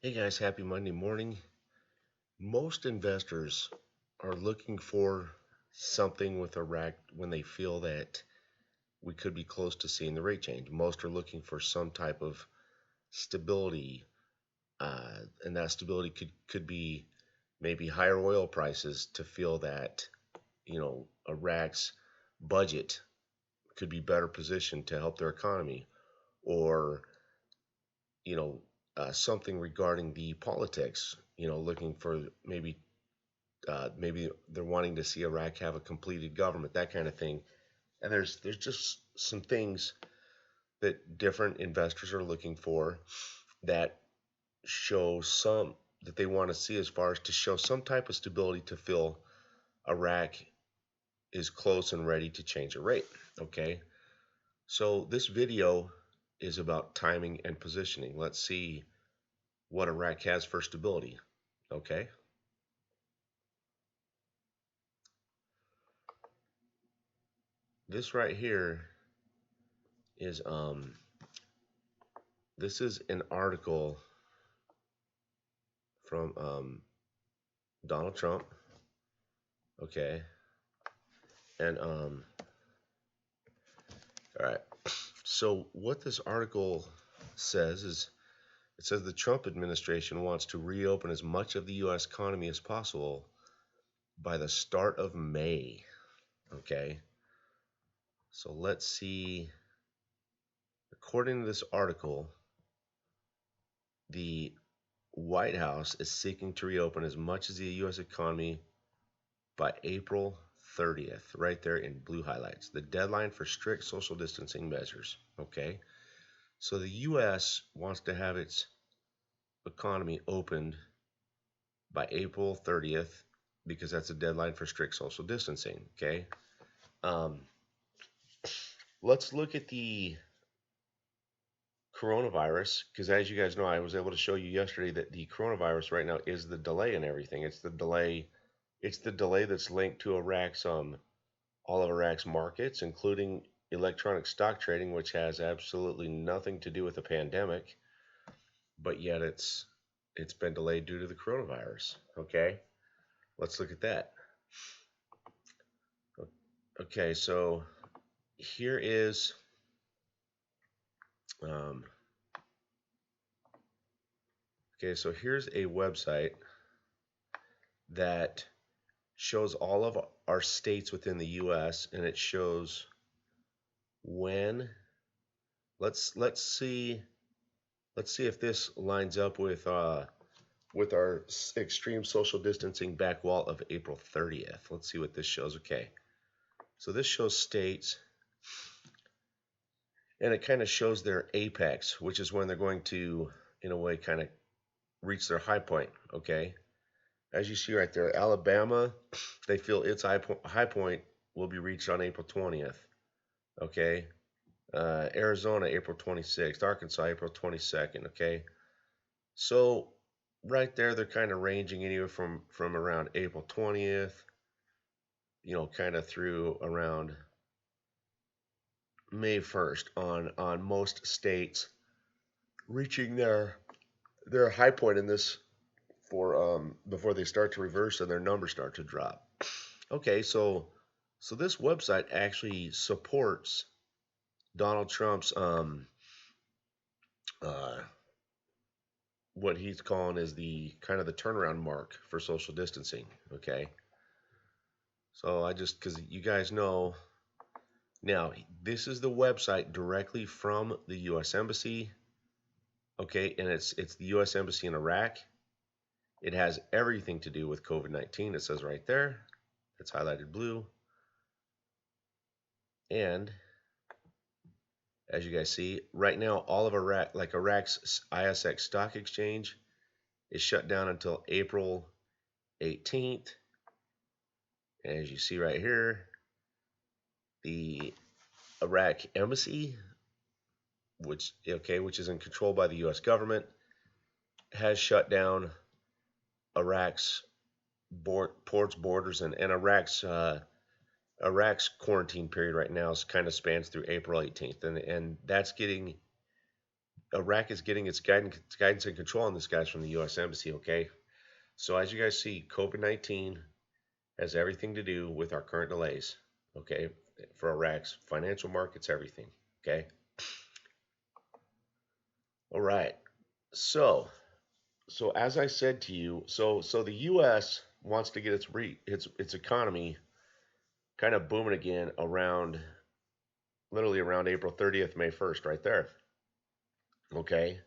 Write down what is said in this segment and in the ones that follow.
Hey guys, happy Monday morning. Most investors are looking for something with Iraq when they feel that we could be close to seeing the rate change. Most are looking for some type of stability, and that stability could be maybe higher oil prices to feel that Iraq's budget could be better positioned to help their economy, or something regarding the politics. Looking for maybe they're wanting to see Iraq have a completed government, that kind of thing. And there's just some things that different investors are looking for that show some that they want to see as far as to show some type of stability to feel Iraq is close and ready to change a rate. Okay, so this video is about timing and positioning. Let's see what Iraq has for stability. Okay, this right here is this is an article from Donald Trump. Okay, and all right. So what this article says is it says the Trump administration wants to reopen as much of the U.S. economy as possible by the start of May. Okay, so let's see. According to this article, the White House is seeking to reopen as much of the U.S. economy by April 30th, right there in blue highlights. The deadline for strict social distancing measures. Okay, so the U.S. wants to have its economy opened by April 30th because that's a deadline for strict social distancing. Okay, um, let's look at the coronavirus because, as you guys know, I was able to show you yesterday that the coronavirus right now is the delay in everything. It's the delay. It's the delay that's linked to Iraq's all of Iraq's markets, including electronic stock trading, which has absolutely nothing to do with the pandemic, but yet it's been delayed due to the coronavirus. Okay, let's look at that. Okay, so here is um, okay, so here's a website that shows all of our states within the U.S. and it shows when. Let's see if this lines up with our extreme social distancing back wall of April 30th. Let's see what this shows. Okay, so this shows states, and it kind of shows their apex, which is when they're going to, in a way, kind of reach their high point. Okay, as you see right there, Alabama, they feel its high point will be reached on April 20th. Okay, Arizona, April 26th, Arkansas, April 22nd. Okay, so right there, they're kind of ranging anywhere from around April 20th, kind of through around May 1st on most states reaching their high point in this for before they start to reverse and their numbers start to drop. Okay, so this website actually supports Donald Trump's uh, what he's calling is the kind of the turnaround mark for social distancing. Okay, so I just because you guys know now this is the website directly from the U.S. Embassy. Okay, and it's the U.S. Embassy in Iraq. It has everything to do with COVID-19. It says right there. It's highlighted blue. And as you guys see, right now, all of Iraq, like Iraq's ISX stock exchange, is shut down until April 18th. And as you see right here, the Iraq embassy, which is in control by the U.S. government, has shut down Iraq's ports, borders, and Iraq's quarantine period right now kind of spans through April 18th, and that's getting Iraq is getting its guidance and control on this, guys, from the U.S. Embassy. Okay, so as you guys see, COVID-19 has everything to do with our current delays. Okay, for Iraq's financial markets, everything. Okay. All right. So, as I said to you, so the U.S. wants to get its economy kind of booming again around literally around April 30th, May 1st, right there. Okay.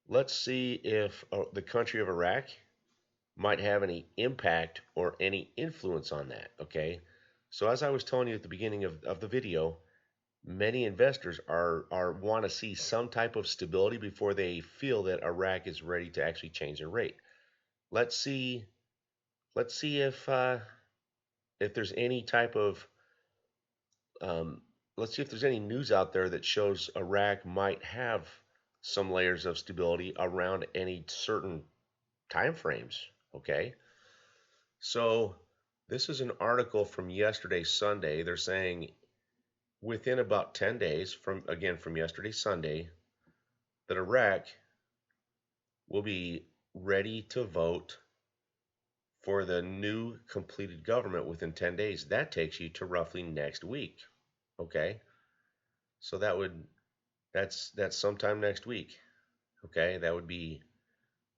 Let's see if the country of Iraq might have any impact or any influence on that. Okay. So as I was telling you at the beginning of the video, many investors are want to see some type of stability before they feel that Iraq is ready to actually change their rate. Let's see if there's any type of let's see if there's any news out there that shows Iraq might have some layers of stability around any certain time frames. Okay, so this is an article from yesterday, Sunday. They're saying within about 10 days from yesterday, Sunday, that Iraq will be ready to vote for the new completed government within 10 days. That takes you to roughly next week. Okay? So that's sometime next week. Okay? That would be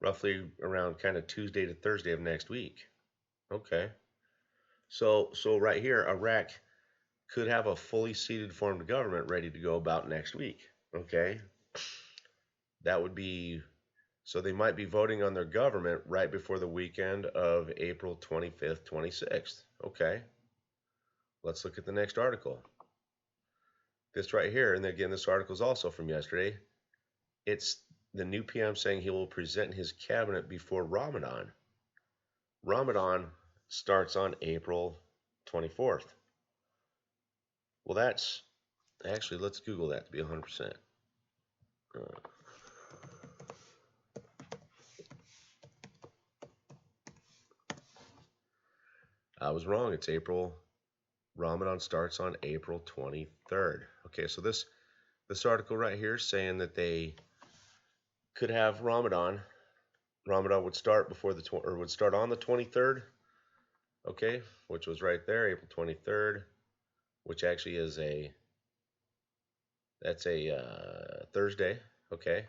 roughly around kind of Tuesday to Thursday of next week. Okay? So right here, Iraq could have a fully seated formed government ready to go about next week. Okay? That would be, so they might be voting on their government right before the weekend of April 25th, 26th. Okay. Let's look at the next article. This right here, and again, this article is also from yesterday. It's the new PM saying he will present his cabinet before Ramadan. Ramadan starts on April 24th. Well, that's, actually, let's Google that to be 100%. I was wrong. It's April. Ramadan starts on April 23rd. Okay, so this article right here is saying that they could have Ramadan. Ramadan would start would start on the 23rd. Okay, which was right there, April 23rd, which actually is that's a Thursday. Okay.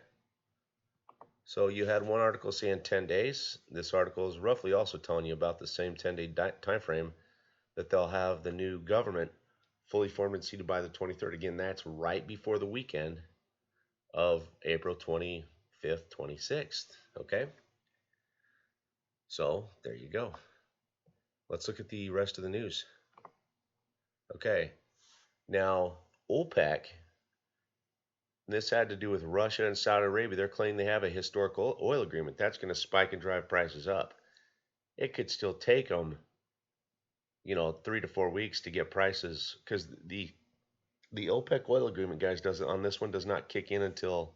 So you had one article saying 10 days. This article is roughly also telling you about the same 10-day time frame that they'll have the new government fully formed and seated by the 23rd. Again, that's right before the weekend of April 25th, 26th. Okay? So there you go. Let's look at the rest of the news. Okay. Now, OPEC, this had to do with Russia and Saudi Arabia. They're claiming they have a historical oil agreement. That's going to spike and drive prices up. It could still take them, 3 to 4 weeks to get prices, because the OPEC oil agreement, guys, does not kick in until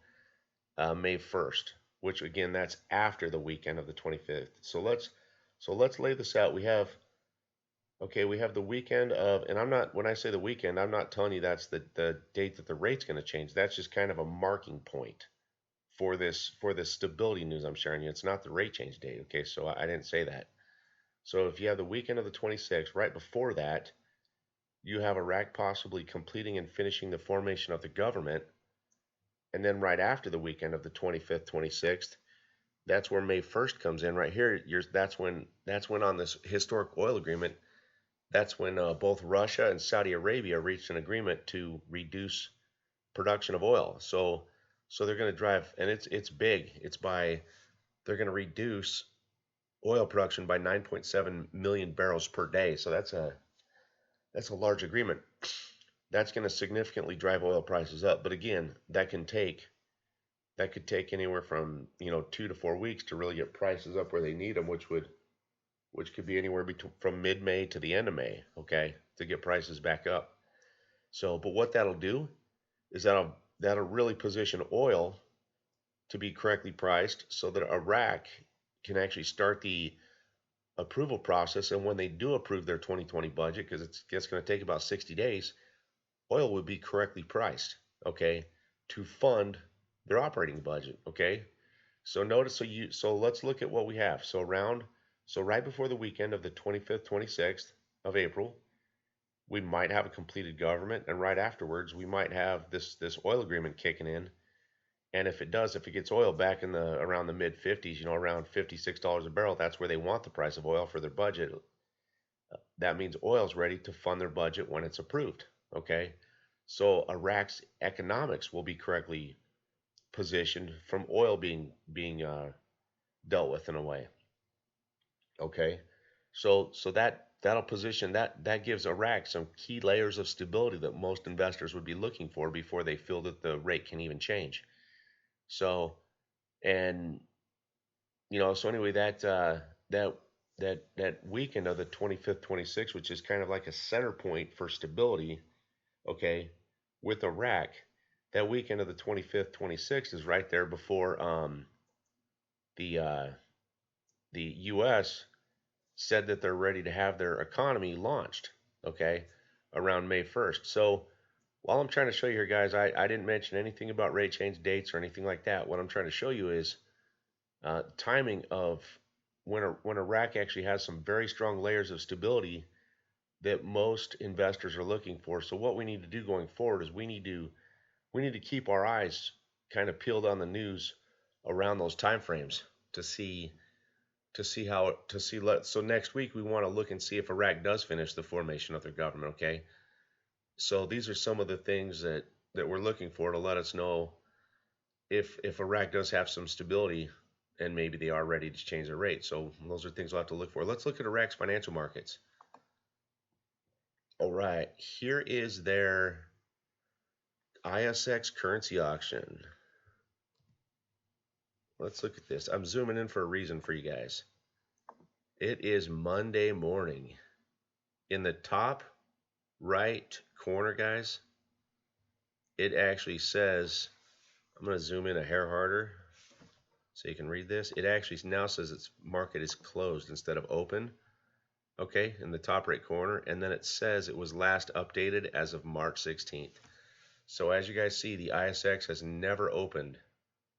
May 1st, which again, that's after the weekend of the 25th. So let's lay this out. We have the weekend of, and when I say the weekend, I'm not telling you that's the date that the rate's going to change. That's just kind of a marking point for this stability news I'm sharing you. It's not the rate change date. Okay, so I didn't say that. So if you have the weekend of the 26th, right before that, you have Iraq possibly completing and finishing the formation of the government. And then right after the weekend of the 25th, 26th, that's where May 1st comes in. Right here, that's when on this historic oil agreement, that's when both Russia and Saudi Arabia reached an agreement to reduce production of oil. So they're going to drive, and it's big. They're going to reduce oil production by 9.7 million barrels per day. So that's a large agreement. That's going to significantly drive oil prices up. But again, that could take anywhere from 2 to 4 weeks to really get prices up where they need them, which could be anywhere from mid-May to the end of May, okay, to get prices back up. So, but what that'll do is that'll really position oil to be correctly priced so that Iraq can actually start the approval process. And when they do approve their 2020 budget, because it's going to take about 60 days, oil would be correctly priced, okay, to fund their operating budget. Okay, so notice, so let's look at what we have. So right before the weekend of the 25th, 26th of April, we might have a completed government, and right afterwards we might have this oil agreement kicking in. And if it does, if it gets oil back in the around the mid 50s, around $56 a barrel, that's where they want the price of oil for their budget. That means oil's ready to fund their budget when it's approved. Okay, so Iraq's economics will be correctly positioned from oil being dealt with in a way. Okay, so that'll position that gives Iraq some key layers of stability that most investors would be looking for before they feel that the rate can even change. So and so anyway, that weekend of the 25th, 26th, which is kind of like a center point for stability, okay, with Iraq, that weekend of the 25th, 26th is right there before the uh, the U.S. said that they're ready to have their economy launched, okay, around May 1st. So while I'm trying to show you here, guys, I didn't mention anything about rate change dates or anything like that. What I'm trying to show you is timing of when Iraq actually has some very strong layers of stability that most investors are looking for. So what we need to do going forward is we need to keep our eyes kind of peeled on the news around those time frames to see how to see let so next week we want to look and see if Iraq does finish the formation of their government. Okay, so these are some of the things that we're looking for to let us know if Iraq does have some stability and maybe they are ready to change their rate. So those are things we'll have to look for. Let's look at Iraq's financial markets. All right, here is their ISX currency auction. Let's look at this. I'm zooming in for a reason for you guys. It is Monday morning. In the top right corner, guys, it actually says, I'm going to zoom in a hair harder so you can read this. It actually now says its market is closed instead of open. Okay, in the top right corner. And then it says it was last updated as of March 16th. So as you guys see, the ISX has never opened.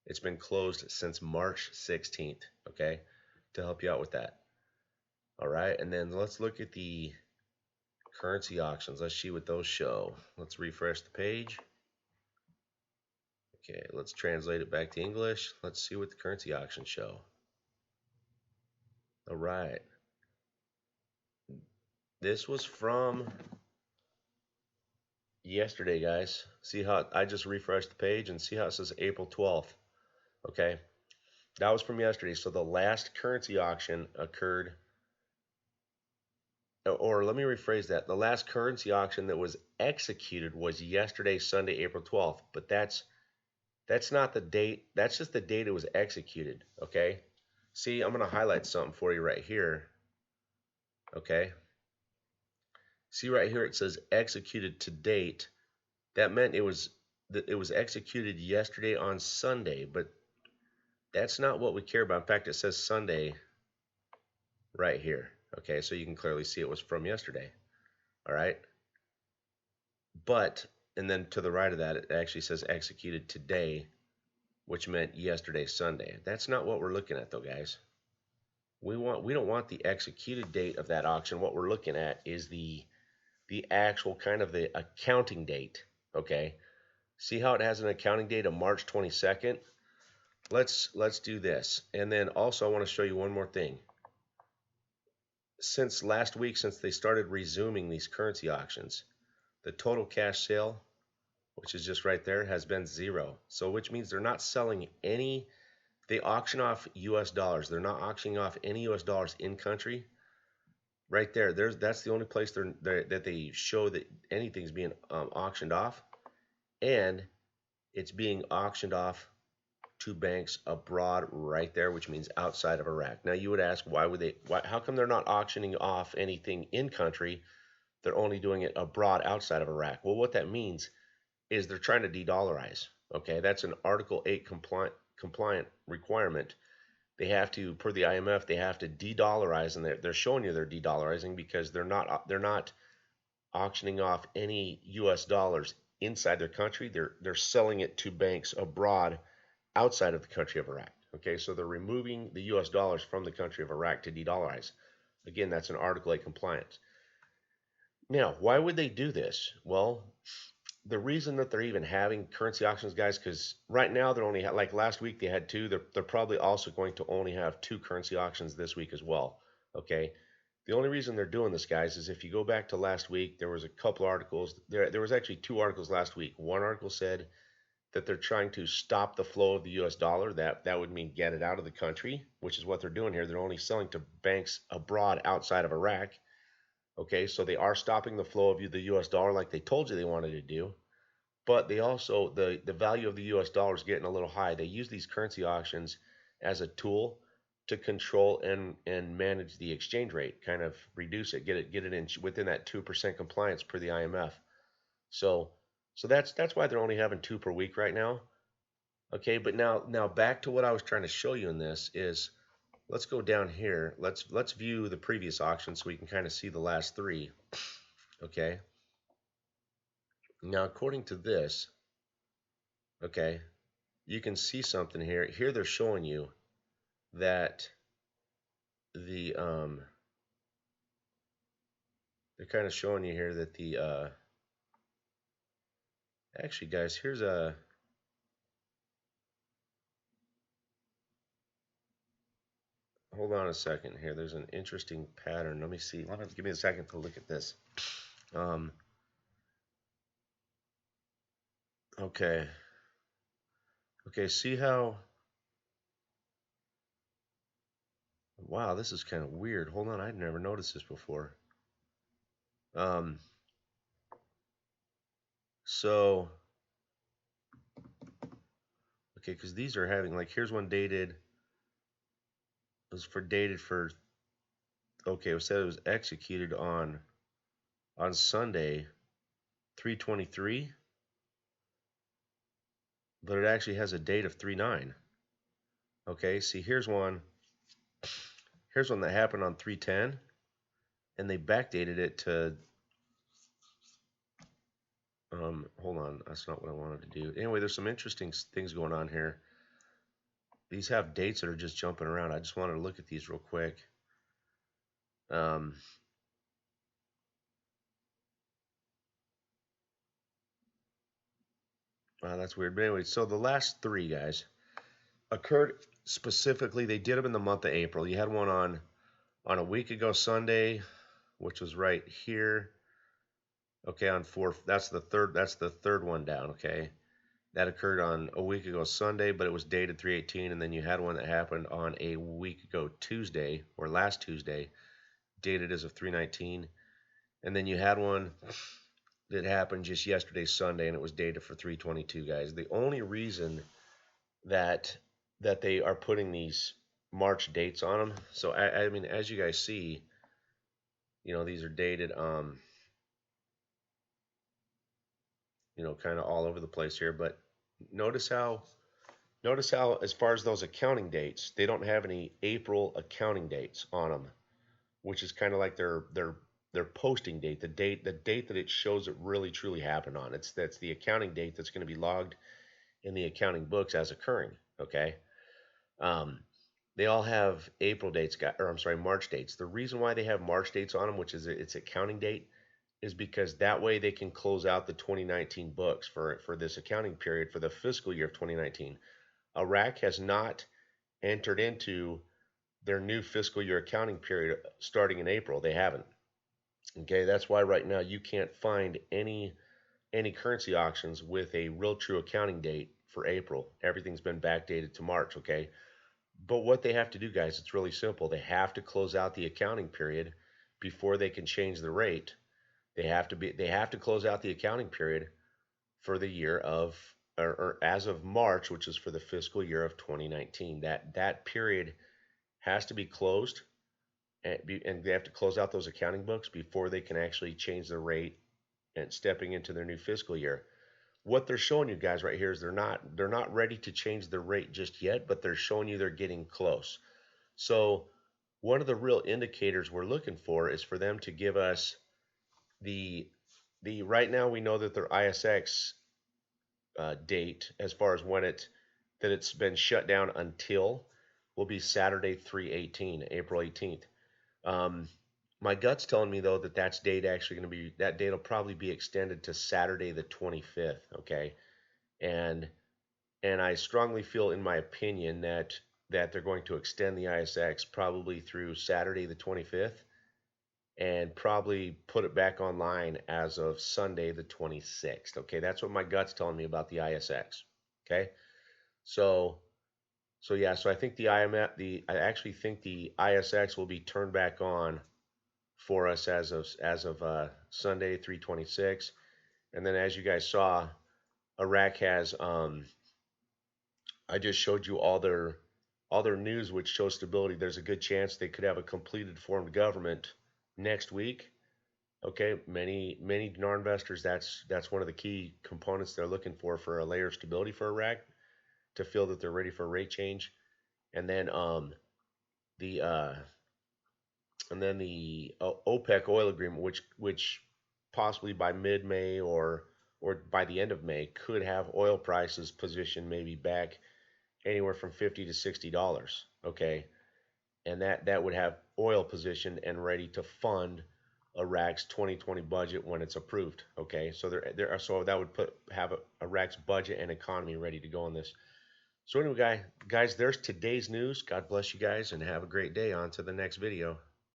It's been closed since March 16th, okay, to help you out with that. All right, and then let's look at the currency auctions. Let's see what those show. Let's refresh the page. Okay, let's translate it back to English. Let's see what the currency auctions show. All right. This was from yesterday, guys. See how I just refreshed the page and see how it says April 12th. Okay, that was from yesterday. So the last currency auction occurred, or let me rephrase that. The last currency auction that was executed was yesterday, Sunday, April 12th. But that's not the date. That's just the date it was executed. Okay. See, I'm going to highlight something for you right here. Okay. See right here, it says executed to date. That meant it was executed yesterday on Sunday, but that's not what we care about. In fact, it says Sunday right here. Okay, so you can clearly see it was from yesterday. All right. But, and then to the right of that, it actually says executed today, which meant yesterday, Sunday. That's not what we're looking at though, guys. We don't want the executed date of that auction. What we're looking at is the actual kind of the accounting date. Okay. See how it has an accounting date of March 22nd? Let's do this. And then also I want to show you one more thing. Since last week, since they started resuming these currency auctions, the total cash sale, which is just right there, has been zero. So which means they're not selling any, they auction off US dollars. They're not auctioning off any US dollars in country. Right there, that's the only place that they show that anything's being auctioned off. And it's being auctioned off to banks abroad right there, which means outside of Iraq. Now you would ask, how come they're not auctioning off anything in country? They're only doing it abroad outside of Iraq. Well, what that means is they're trying to de-dollarize. Okay, that's an Article 8 compliant requirement. They have to, per the IMF, they have to de-dollarize, and they're showing you they're de-dollarizing because they're not auctioning off any U.S. dollars inside their country. They're selling it to banks abroad outside of the country of Iraq. Okay, so they're removing the US dollars from the country of Iraq to de-dollarize. Again, that's an Article 8 compliance. Now, why would they do this? Well, the reason that they're even having currency auctions, guys, because right now they're only like last week they had two. They're probably also going to only have two currency auctions this week as well. Okay. The only reason they're doing this, guys, is if you go back to last week, there was a couple articles. There was actually two articles last week. One article said that they're trying to stop the flow of the U.S. dollar. That would mean get it out of the country, which is what they're doing here. They're only selling to banks abroad outside of Iraq. Okay, so they are stopping the flow of the U.S. dollar like they told you they wanted to do. But they also, the value of the U.S. dollar is getting a little high. They use these currency auctions as a tool to control and manage the exchange rate, kind of reduce it, get it in within that 2% compliance per the IMF. So that's why they're only having two per week right now. Okay, but now back to what I was trying to show you in this is, let's go down here. Let's view the previous auction so we can kind of see the last three. Okay. Now according to this, okay, you can see something here. Here they're showing you that the they're kind of showing you here that the actually, guys, here's a hold on a second here. There's an interesting pattern. Let me see. Give me a second to look at this. Okay. Okay, see how, wow, this is kind of weird. Hold on, I'd never noticed this before. So, okay, because these are having, like, here's one dated, it was dated for, okay, it said it was executed on Sunday, 3/23, but it actually has a date of 3/9. Okay, see, here's one that happened on 3/10, and they backdated it to, hold on, that's not what I wanted to do. Anyway, there's some interesting things going on here. These have dates that are just jumping around. I just wanted to look at these real quick. Wow, that's weird. But anyway, so the last three, guys, occurred specifically, they did them in the month of April. You had one on a week ago Sunday, which was right here. Okay, on that's the third one down, okay? That occurred on a week ago Sunday, but it was dated 3/18, and then you had one that happened on a week ago Tuesday, or last Tuesday, dated as of 3/19. And then you had one that happened just yesterday Sunday, and it was dated for 3/22, guys. The only reason that they are putting these March dates on them, so I mean, as you guys see, these are dated kind of all over the place here, but notice how as far as those accounting dates, they don't have any April accounting dates on them, which is kind of like their posting date, the date that it shows it really truly happened on. That's the accounting date that's going to be logged in the accounting books as occurring. Okay. They all have April dates, or I'm sorry, March dates. The reason why they have March dates on them, which is its accounting date, is because that way they can close out the 2019 books for this accounting period for the fiscal year of 2019. Iraq has not entered into their new fiscal year accounting period starting in April. They haven't. Okay, that's why right now you can't find any currency auctions with a real true accounting date for April. Everything's been backdated to March, okay? But what they have to do, guys, it's really simple. They have to close out the accounting period before they can change the rate. They have to close out the accounting period for the year of, or as of March, which is for the fiscal year of 2019. That period has to be closed, and they have to close out those accounting books before they can actually change the rate and stepping into their new fiscal year. What they're showing you guys right here is they're not ready to change the rate just yet, but they're showing you they're getting close. So one of the real indicators we're looking for is for them to give us the right now we know that their ISX date, as far as when that it's been shut down until will be Saturday 3/18, April 18th. Um, my gut's telling me though that that date will probably be extended to Saturday the 25th. Okay, and I strongly feel, in my opinion, that they're going to extend the ISX probably through Saturday the 25th, and probably put it back online as of Sunday the 26th. Okay, that's what my gut's telling me about the ISX. Okay, so yeah, so I think I actually think the ISX will be turned back on for us as of Sunday 3/26, and then as you guys saw, Iraq has I just showed you all their news, which shows stability. There's a good chance they could have a completed formed government next week. Okay, many NAR investors, that's one of the key components they're looking for a layer of stability for Iraq to feel that they're ready for a rate change. And then the OPEC oil agreement, which possibly by mid-May or by the end of May could have oil prices positioned maybe back anywhere from $50 to $60. Okay, and that would have oil positioned and ready to fund Iraq's 2020 budget when it's approved. Okay, so so that would have Iraq's budget and economy ready to go on this. So anyway, guys, there's today's news. God bless you guys and have a great day. On to the next video.